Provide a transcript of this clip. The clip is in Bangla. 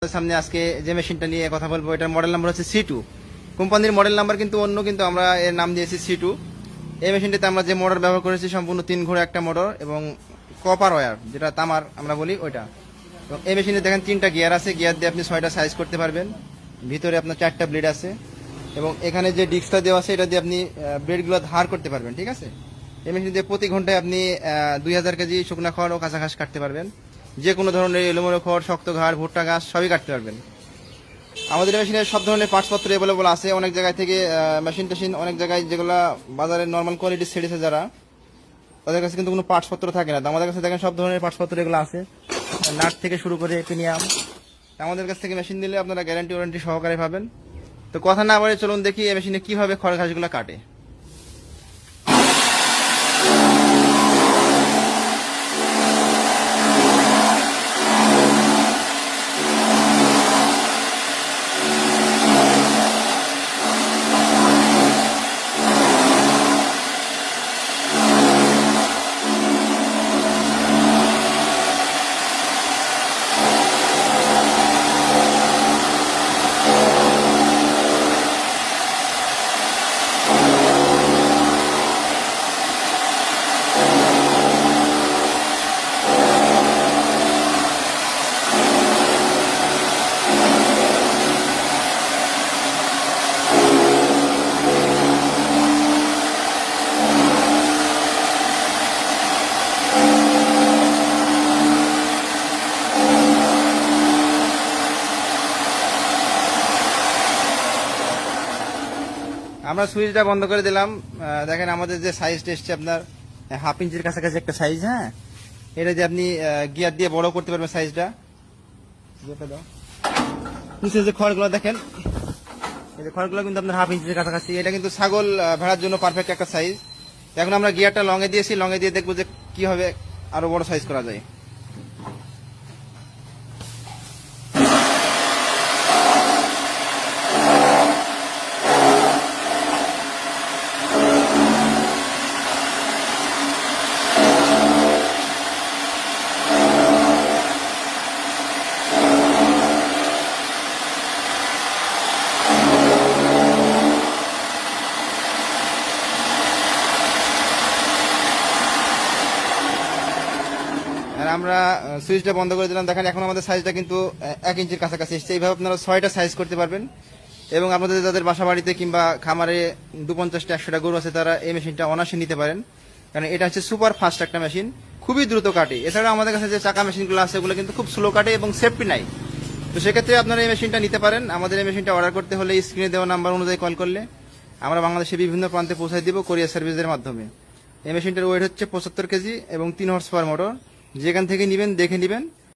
সামনে আজকে যে মেশিনটা নিয়ে কথা বলবো এটার মডেল নাম্বার হচ্ছে C2। কোম্পানির মডেল নাম্বার কিন্তু অন্য, কিন্তু আমরা এর নাম দিয়েছি C2। এই মেশিনটাতে আমরা যে মোটর ব্যবহার করেছি সম্পূর্ণ 3 ঘোড়া একটা মোটর এবং কপার ওয়্যার, যেটা তামার আমরা বলি ওইটা। এবং এই মেশিনে দেখেন 3টা গিয়ার আছে, গিয়ার দিয়ে আপনি 6টা সাইজ করতে পারবেন। ভিতরে আপনার 4টা ব্লেড আছে এবং এখানে যে ডিস্কটা দেওয়া আছে এটা দিয়ে আপনি ব্লেডগুলো ধার করতে পারবেন, ঠিক আছে। এই মেশিন দিয়ে প্রতি ঘন্টায় আপনি 2000 কেজি শুকনা খড় ও কাঁচা ঘাস কাটতে পারবেন। যে কোনো ধরনের এলোমেলো খড়, শক্ত ঘাড়, ভুট্টা ঘাস সবই কাটতে পারবেন। আমাদের মেশিনে সব ধরনের পার্টসপত্র অ্যাভেলেবল আছে। অনেক জায়গায় থেকে মেশিন টেশিন, অনেক জায়গায় যেগুলো বাজারে নর্মাল কোয়ালিটি ছেড়েছে যারা, তাদের কাছে কিন্তু কোনো পার্টসপত্র থাকে না। আমাদের কাছে দেখেন সব ধরনের পার্টসপত্র এগুলো আছে, নাট থেকে শুরু করে প্রিমিয়াম। আমাদের কাছ থেকে মেশিন দিলে আপনারা গ্যারান্টি ওয়ারেন্টি সহকারে পাবেন। তো কথা না বলে চলুন দেখি এই মেশিনে কিভাবে খড় ঘাসগুলো কাটে। আমরা সুইচটা বন্ধ করে দিলাম। দেখেন আমাদের যে সাইজটা এসছে আপনার 1/2 ইঞ্চির কাছাকাছি একটা সাইজ। হ্যাঁ, এটা দিয়ে আপনি গিয়ার দিয়ে বড় করতে পারবেন সাইজটা। নিচে যে খড়গুলো দেখেন, এই যে খড়গুলো কিন্তু আপনার 1/2 ইঞ্চির কাছাকাছি। এটা কিন্তু ছাগল ভেড়ার জন্য পারফেক্ট একটা সাইজ। এখন আমরা গিয়ারটা লঙে দিয়েছি, লঙে দিয়ে দেখবো যে কিভাবে আরো বড় সাইজ করা যায়। আর আমরা সুইচটা বন্ধ করে দিলাম। দেখেন এখন আমাদের সাইজটা কিন্তু 1 ইঞ্চির কাছাকাছি এসছে। এইভাবে আপনারা 6টা সাইজ করতে পারবেন। এবং আপনাদের যাদের বাসা বাড়িতে কিংবা খামারে 250টা 100টা গরু আছে তারা এই মেশিনটা অনায়াসে নিতে পারেন, কারণ এটা হচ্ছে সুপার ফাস্ট একটা মেশিন, খুবই দ্রুত কাটে। এছাড়া আমাদের কাছে যে চাকা মেশিনগুলো আছে ওগুলো কিন্তু খুব স্লো কাটে এবং সেফটি নাই। তো সেক্ষেত্রে আপনারা এই মেশিনটা নিতে পারেন। আমাদের এই মেশিনটা অর্ডার করতে হলে স্ক্রিনে দেওয়া নাম্বার অনুযায়ী কল করলে আমরা বাংলাদেশের বিভিন্ন প্রান্তে পৌঁছায় দিব কুরিয়ার সার্ভিসের মাধ্যমে। এই মেশিনটার ওয়েট হচ্ছে 75 কেজি এবং 3 হর্স পাওয়ার মোটর। যেখান থেকে নেবেন দেখে নেবেন।